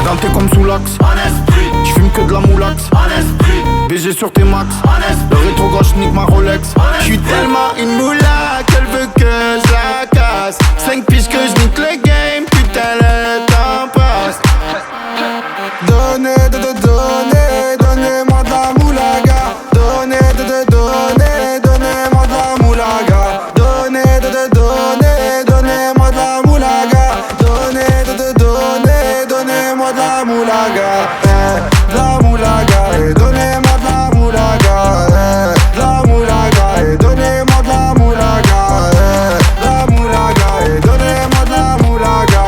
Ganté comme sous l'axe, j'fume que de la moulax. BG sur tes max, le rétro gauche nique ma Rolex. J'suis tellement une moula qu'elle veut que je la casse. 5 piges que je nique le game, putain le temps passe. Donnez, donnez-moi de la moulaga. Donnez, donnez-moi de la moulaga. Donnez, donnez-moi de la moulaga. Donnez, donnez-moi de la moulaga. De la moulaga, et donnez-moi de la moulaga. De la moulaga, et donnez-moi de la moulaga. De la moulaga, et donnez-moi de la moulaga.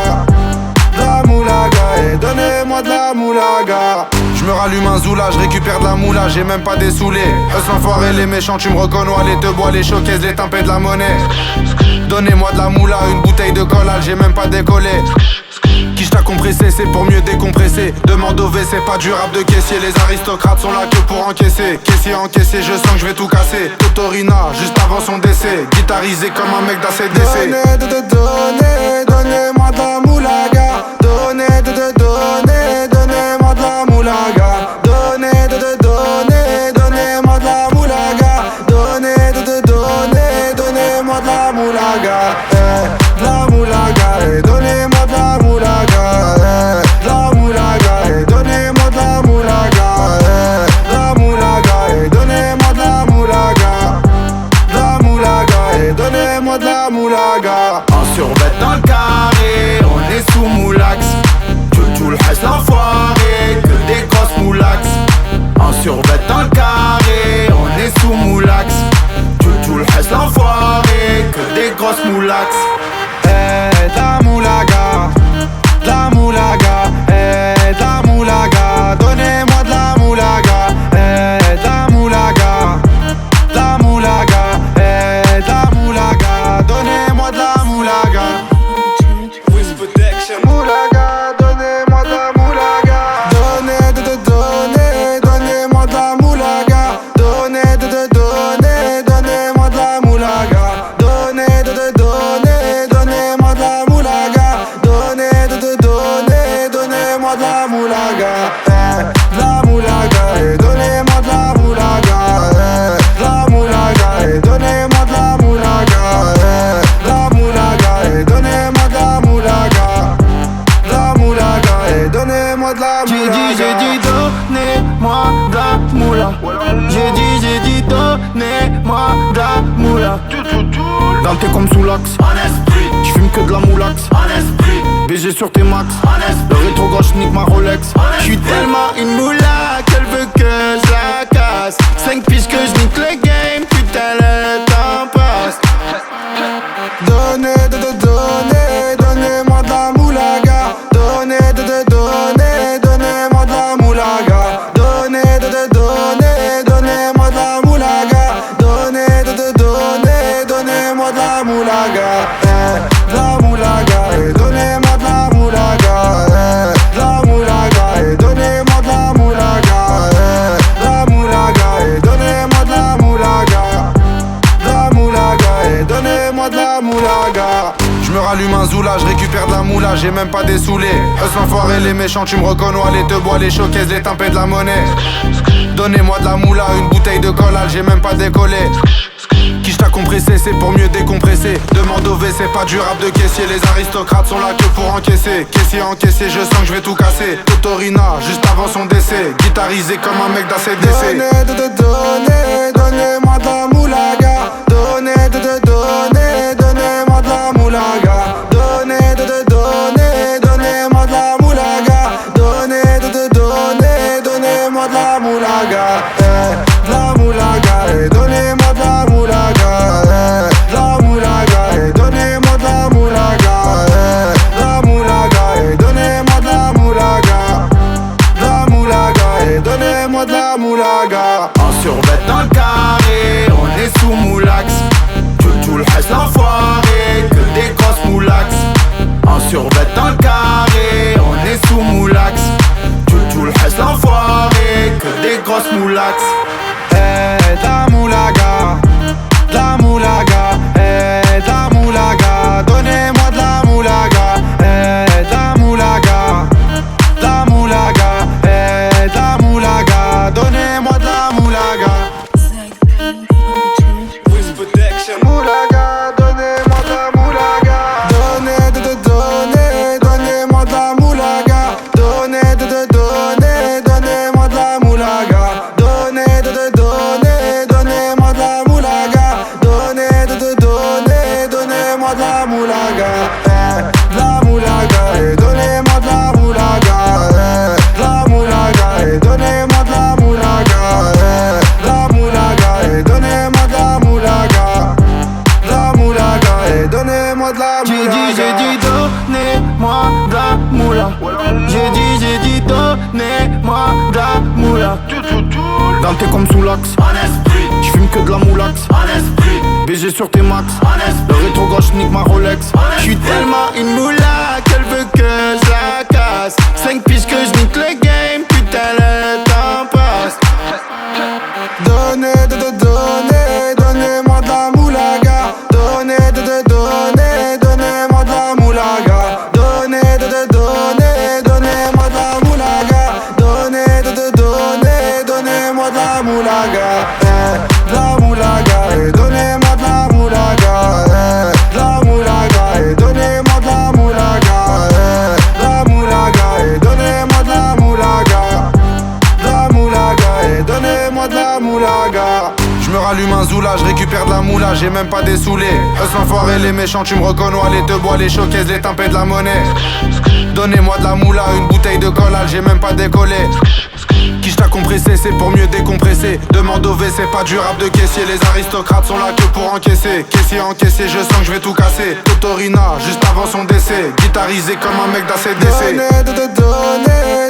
De la moulaga, et donnez-moi de la moulaga. J'me rallume un zoula, j'récupère de la moula, j'ai même pas des saoulés. Eux l'enfoiré, les méchants, tu me reconnais, les te bois, les showcases, les timpés de la monnaie. Donnez-moi de la moula, une bouteille de collal, j'ai même pas décollé. Quiche t'a compressé, c'est pour mieux décompresser. Demande au V, c'est pas du rap de caissier. Les aristocrates sont là que pour encaisser. Caissier encaissé, je sens que je vais tout casser. Totorina, juste avant son décès. Guitarisé comme un mec d'ACDC. Donnez-moi de la moulaga. Donnez-moi de la moulaga. Donnez-moi de la moulaga. Donnez-moi de la moulaga. De la moulaga, et donnez-moi de la moulaga. De la moulaga, et donnez-moi de la moulaga. De la moulaga, et donnez-moi de la moulaga. De la moulaga, et donnez-moi de la moulaga. En survêt dans le carré, on est sous moulax. Tout le reste l'enfoiré, que des grosses moulax. En survêt dans le carré, on est sous moulax. Tout le reste l'enfoiré, que des grosses moulax. La moulaga, la moulaga, la moulaga, donnez-moi de la moulaga, la moulaga, la moulaga, la moulaga, donnez-moi de la moulaga. Moulaga, donnez-moi de la moulaga. Donnez-moi de la moulaga. Donnez-moi de la moulaga. Donnez-moi de la moulaga. Donnez-moi de la moulaga. De la moulaga, et donnez-moi de la moulaga. De la moulaga, et donnez-moi de la moulaga. De la moulaga, et donnez-moi de la moulaga. De la moulaga, et donnez-moi de la moulaga. J'ai dit donnez-moi de la moula. J'ai dit donnez-moi de la moula. Ganté comme sous l'axe, j'fume que de la moulax. BG sur tes max, le rétro gauche nique ma Rolex. J'suis tellement une moula qu'elle veut que je la casse. 5 piges que je nique le game, putain le temps passe. Donnez-moi de la moulaga. Donnez-moi de la moulaga. Donnez-moi de la moulaga. Donnez-moi de la moulaga. De la moulaga, et donnez-moi de la moulaga. De la moulaga, et donnez-moi de la moulaga. De la moulaga, et donnez-moi de la moulaga. De la moulaga, et donnez-moi de la moulaga. J'me rallume un zoula, j'récupère de la moula, j'ai même pas des saoulés. Eux l'enfoiré, les méchants, tu me reconnais, les te bois, les showcases, les timpés de la monnaie. Donnez-moi de la moula, une bouteille de collal, j'ai même pas décollé. Quiche t'a compressé, c'est pour mieux décompresser. Demande au V, c'est pas du rap de caissier. Les aristocrates sont là que pour encaisser. Caissier encaissé, je sens que je vais tout casser. Totorina, juste avant son décès. Guitarisé comme un mec d'ACDC. Donnez-moi de la moulaga. Donnez-moi de la moulaga. Donnez-moi de la moulaga. Donnez-moi de la moulaga. De la moulaga, et donnez-moi de la moulaga. De la moulaga, et donnez-moi de la moulaga. De la moulaga, et donnez-moi de la moulaga. De la moulaga, et donnez-moi de la moulaga. En survêt dans le carré, on est sous moulax. Tout le reste l'enfoiré. Dans t'es comme sous l'axe, j'fume que de la moulax, BG sur tes max, le rétro gauche nique ma Rolex. J'suis tellement une moula qu'elle veut que je la casse. 5 piges que je nique le game, putain le temps passe. Donnez-moi de la moulaga. Donnez-moi de la moulaga. Donnez-moi de la moulaga. Donnez-moi de la moulaga. De la moulaga. Donnez-moi de la moulaga. De la moulaga. Donnez-moi de la moulaga. La moulaga. Donnez-moi de la moulaga. La moulaga. Donnez-moi de la moulaga. Je me rallume un zoula, je récupère de la moula, j'ai même pas dessoulé. Eux l'enfoiré, les méchants, tu me reconnais, les te bois, les showcases, les tempêtes de la monnaie. Donnez-moi de la moula, une bouteille de collal, j'ai même pas décollé. Qui t'a compressé, c'est pour mieux décompresser. Demande au WC, c'est pas du rap de caissier. Les aristocrates sont là que pour encaisser. Caissier encaissé, je sens que je vais tout casser. Totorina, juste avant son décès. Guitarisé comme un mec d'ACDC.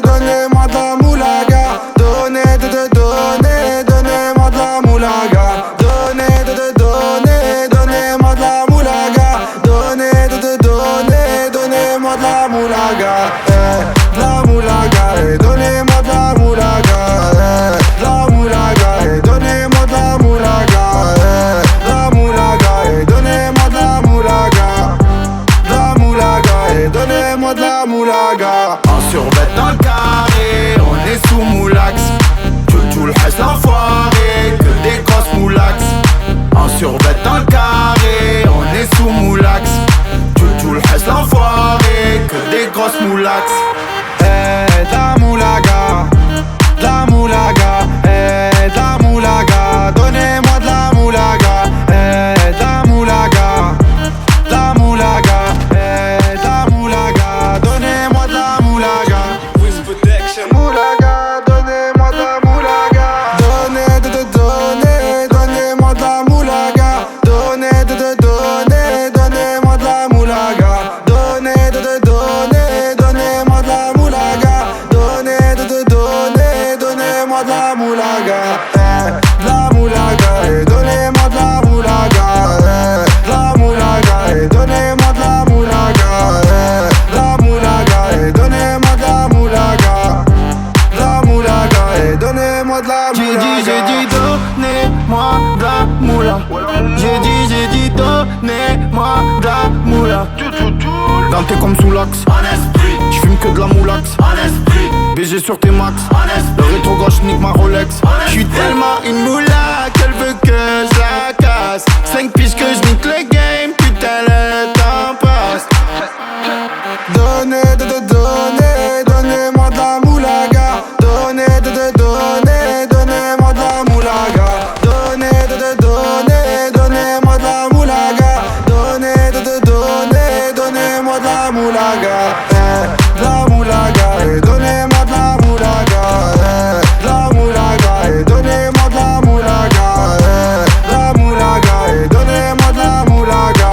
Donnez-moi de la moulaga. Donnez-moi de la moulaga. Donnez-moi de la moulaga. Donnez-moi de la moulaga. De la moulaga. Donnez-moi de la moulaga. De la moulaga. Donnez-moi de la moulaga. De la moulaga. Donnez-moi de la moulaga. De la moulaga. Donnez-moi de la moulaga. En survêt dans le carré, on est sous moulax. Tout le reste l'enfoiré, que des grosses moulax. En survêt dans le carré, on est sous moulax. Tout le reste l'enfoiré, que des grosses moulax. La moulaga, la moulaga, la moulaga, donnez-moi de la moulaga, la moulaga, la moulaga, la moulaga, donnez-moi de la moulaga. Moulaga, donnez-moi de la moulaga. Donnez-moi de la moulaga. Donnez-moi de la moulaga. Donnez-moi de la moulaga. Donnez-moi de la moulaga. La moulaga, donnez-moi de la moulaga. La moulaga, donnez-moi de la moulaga. La moulaga, donnez-moi de la moulaga. La moulaga, donnez-moi de la moulaga. J'ai dit donnez-moi de la moula. J'ai dit donnez-moi de la moula. Dans t'es comme sous l'axe, j'fume que de la moulax, BG sur tes max, le rétro gauche nique ma Rolex. J'suis tellement une moula qu'elle veut que je la casse. 5 piges que je nique le game, putain le temps passe. Donnez-moi de la moulaga. Donnez-moi de la moulaga. Donnez-moi de la moulaga. Donnez-moi de la moulaga. La moulaga, donnez-moi de la moulaga. La moulaga, donnez-moi de la moulaga. La moulaga, donnez-moi de la moulaga.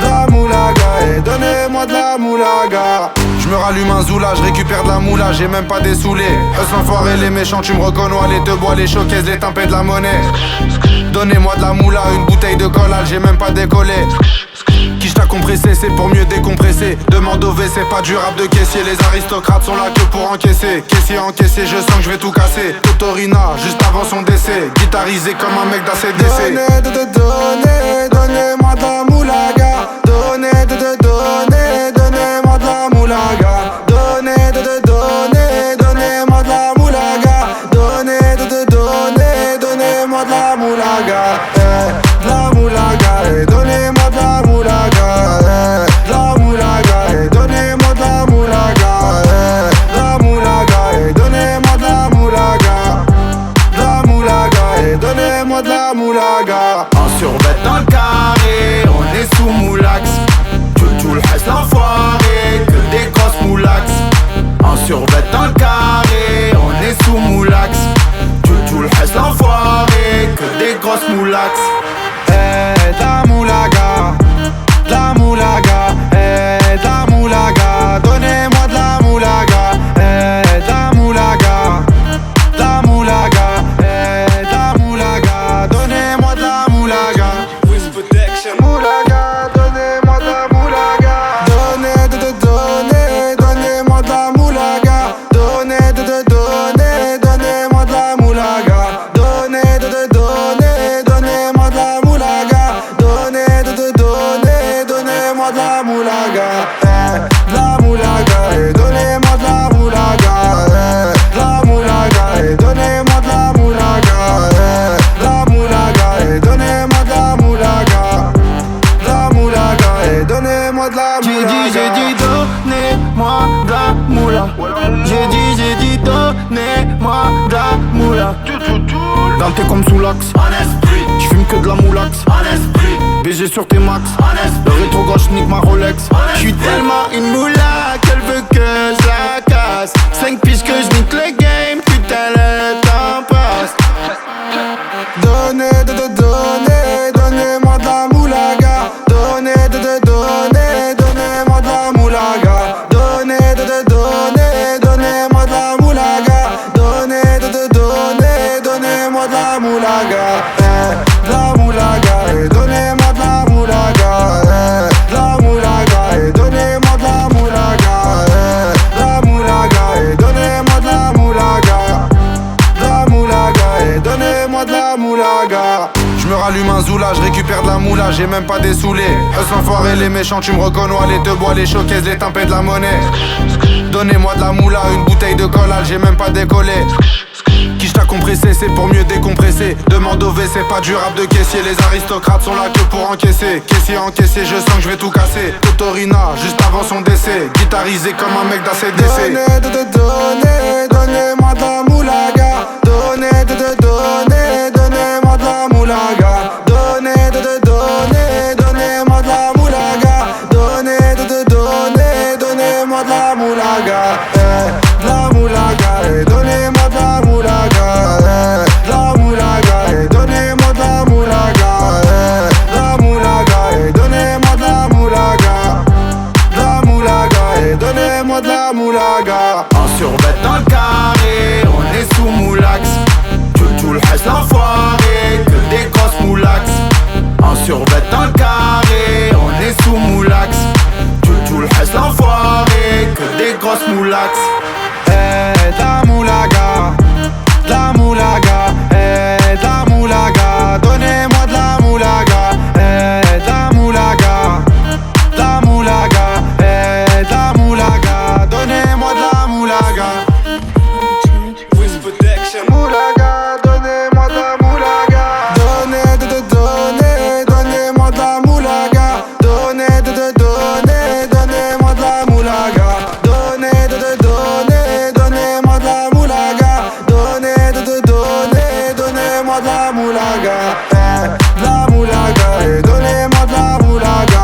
La moulaga, donnez-moi de la moulaga. Je me rallume un zoula, je récupère de la moula, j'ai même pas dessoulé. Eux l'enfoiré, les méchants, tu me reconnais, les te bois, les showcases, les tempêtes de la monnaie. Donnez-moi de la moula, une bouteille de collal, j'ai même pas décollé. Qui t'a compressé, c'est pour mieux décompresser. Demande au WC, c'est pas du rap de caissier. Les aristocrates sont là que pour encaisser. Caissier encaissé, je sens que je vais tout casser. Totorina, juste avant son décès. Guitarisé comme un mec d'ACDC. Donnez-moi de la moulaga. Donnez-moi de la moulaga. Donnez-moi de la moulaga. Donnez-moi de la moulaga. La moulaga, donnez-moi de la moulaga. La moulaga, donnez-moi de la moulaga. La moulaga, donnez-moi de la moulaga. La moulaga, donnez-moi de la moulaga. En survêt dans le carré, on est sous moulax. Tout le reste l'enfoiré, que des grosses moulax. En survêt dans le carré, on est sous moulax. Tout le reste l'enfoiré, que des grosses moulax. La moulaga, la moulaga, la moulaga, donnez-moi de la moulaga, la moulaga, la moulaga, moula. J'ai dit donnez-moi de la moula. Ganté comme sous l'axe, j'fume que de la moulax. BG sur tes max, le rétro gauche nique ma Rolex. J'suis tellement une moula qu'elle veut que je la casse. 5 piges que je nique le game, putain le temps passe. Donnez-moi de la moulaga. Donnez-moi de la moulaga. Donnez-moi de la moulaga. Donnez-moi de la moulaga. De la moulaga. Donnez-moi de la moulaga. De la moulaga. Donnez-moi de la moulaga. La moulaga. Donnez-moi de la moulaga. La moulaga. Donnez-moi de la moulaga. Je me rallume un zoula, je récupère de la moula, j'ai même pas des saoulés. Eux s'enfoirés, les méchants, tu me reconnais, les deux bois, les showcases, les tempêtes de la monnaie. Donnez-moi de la moula, une bouteille de collal, j'ai même pas décollé. Qui t'a compressé, c'est pour mieux décompresser. Demande au WC, pas du rap de caissier. Les aristocrates sont là que pour encaisser. Caissier encaissé, je sens que je vais tout casser. Totorina, juste avant son décès. Guitarisé comme un mec d'ACDC. Donnez-moi de la moulaga. Donnez-moi de la moulaga. Donnez-moi de la moulaga. Donnez-moi de la moulaga. De la moulaga. Donnez-moi de la moulaga. La moulaga. Donnez-moi de la moulaga. La moulaga. Donnez-moi de la moulaga. La moulaga. Donnez-moi de la moulaga. En survêt dans le carré, on est sous moulax. Tout le reste l'enfoiré, que des grosses moulax. En survêt dans le carré, on est sous moulax. Tout le reste l'enfoiré, que des grosses moulax. La moulaga, la moulaga, la moulaga, donnez-moi de la moulaga, la moulaga, la moulaga, la moulaga, donnez-moi de la moulaga. Moulaga, donnez-moi de la moulaga. Donnez-moi de la moulaga. Donnez-moi de la moulaga. Donnez-moi de la moulaga. Donnez-moi de la moulaga. La moulaga, donnez-moi de la moulaga.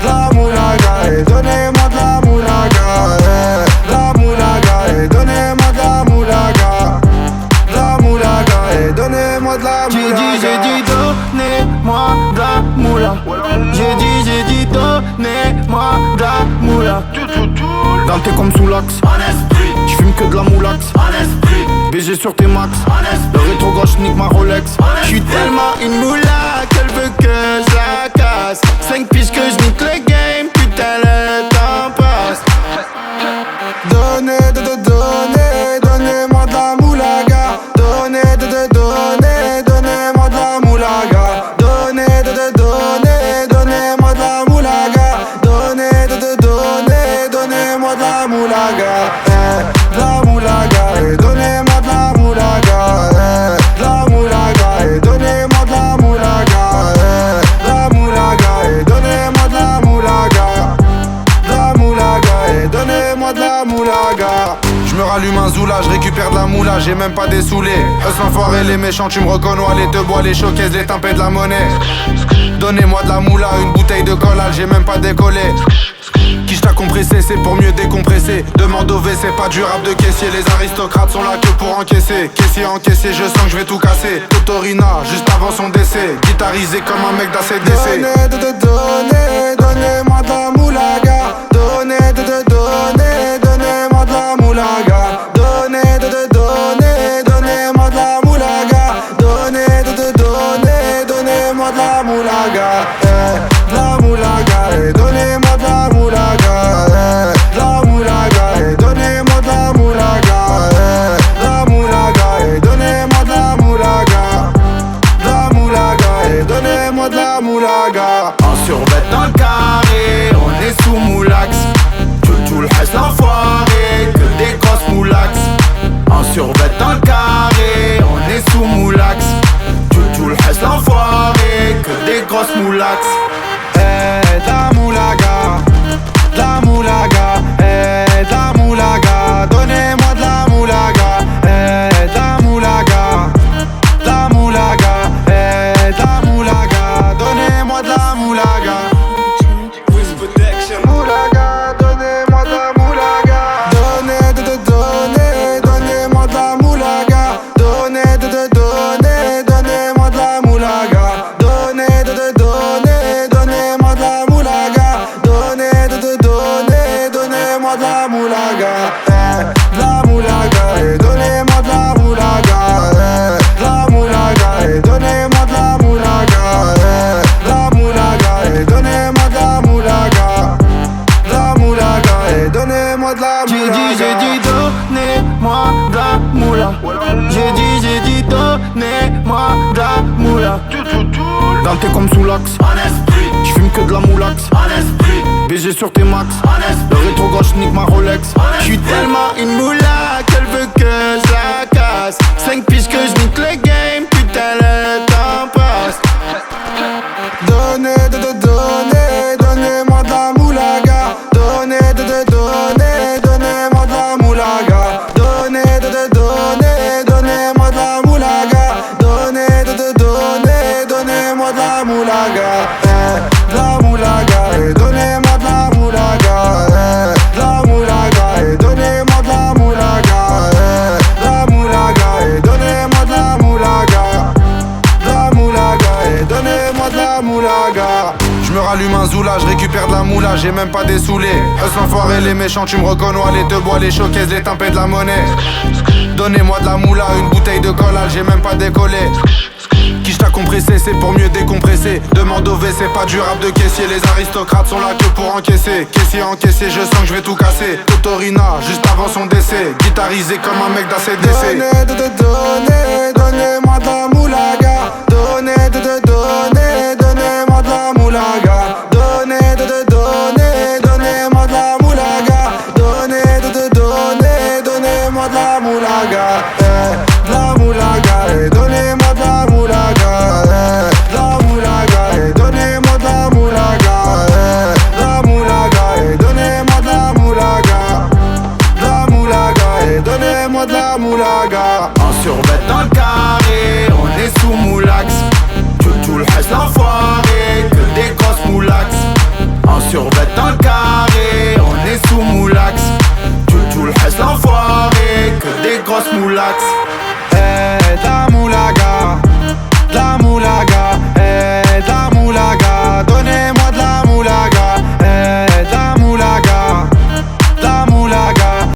La moulaga, donnez-moi de la moulaga. La moulaga, donnez-moi de la moulaga. La moulaga, donnez-moi de la moulaga. J'ai dit donnez-moi de la moula. J'ai dit donnez-moi de la moula. Ganté comme sous l'axe, j'fume que de la moulax. BG sur tes max, le rétro gauche nique ma Rolex. J'suis tellement une moula qu'elle veut que je la casse. 5 piges que je nique le game, putain le temps passe. Donnez-moi de la moulaga. Donnez-moi de la moulaga. Donnez-moi de la moulaga. Donnez-moi de la moulaga. La moulaga, donnez-moi de la moulaga. La moulaga, donnez-moi de la moulaga. La moulaga, donnez-moi de la moulaga. La moulaga, donnez-moi de la moulaga. Je me rallume un zoula, je récupère de la moula, j'ai même pas des saoulés. Eux s'enfoirés, les méchants, tu me reconnais, les deux bois, les showcases, les tempêtes de la monnaie. Donnez-moi de la moula, une bouteille de collal, j'ai même pas décollé. Qui t'a compressé, c'est pour mieux décompresser. Demande au WC, pas du rap de caissier. Les aristocrates sont là que pour encaisser. Caissier encaissé, je sens que je vais tout casser. Totorina, juste avant son décès. Guitarisé comme un mec d'ACDC. Donnez-moi de la moulaga. Donnez-moi de la moulaga. Donnez-moi de la moulaga. Donnez-moi de la moulaga. La moulaga, donnez-moi de la moulaga. La moulaga, donnez-moi de la moulaga. La moulaga, donnez-moi de la moulaga. La moulaga, donnez-moi de la moulaga. En survêt dans le carré, on est sous moulax. Tout le reste l'enfoiré. donnez-moi de la moula. J'ai dit donnez-moi de la moula. Ganté comme sous l'axe, j'fume que de la moulax. BG sur tes max, le rétro gauche nique ma Rolex. J'suis tellement une moula qu'elle veut que je la casse. 5 piges que je nique le game, putain le temps passe. Donnez-moi de la moulaga. Donnez-moi de la moulaga. Donnez-moi de la moulaga. Donnez-moi de la moulaga. De la moulaga. Donnez-moi de la moulaga. De la moulaga. Donnez-moi de la moulaga. De la moulaga. Donnez-moi de la moulaga. De la moulaga. Donnez-moi de la moulaga. Je me rallume un zoula, je récupère de la moula, j'ai même pas dessoulé. Eux l'enfoiré, les méchants, tu me reconnais, les te bois, les showcases, les tempêtes de la monnaie. Donnez-moi de la moula, une bouteille de collal, j'ai même pas décollé. Qui t'a compressé, c'est pour mieux décompresser. Demande au WC, pas du rap de caissier. Les aristocrates sont là que pour encaisser. Caissier encaissé, je sens que je vais tout casser. Totorina, juste avant son décès. Guitarisé comme un mec d'ACDC. Donnez-moi de la moulaga. Donnez-moi de la moulaga. Donnez-moi de la moulaga. Donnez-moi de la moulaga. De la moulaga. Donnez-moi de la moulaga. De la moulaga. Donnez-moi de la moulaga. De la moulaga. Donnez-moi de la moulaga. De la moulaga. Donnez-moi de la moulaga. En survêt dans le carré, on est sous moulax. Tout le reste l'enfoiré, que des grosses moulax. En survêt dans le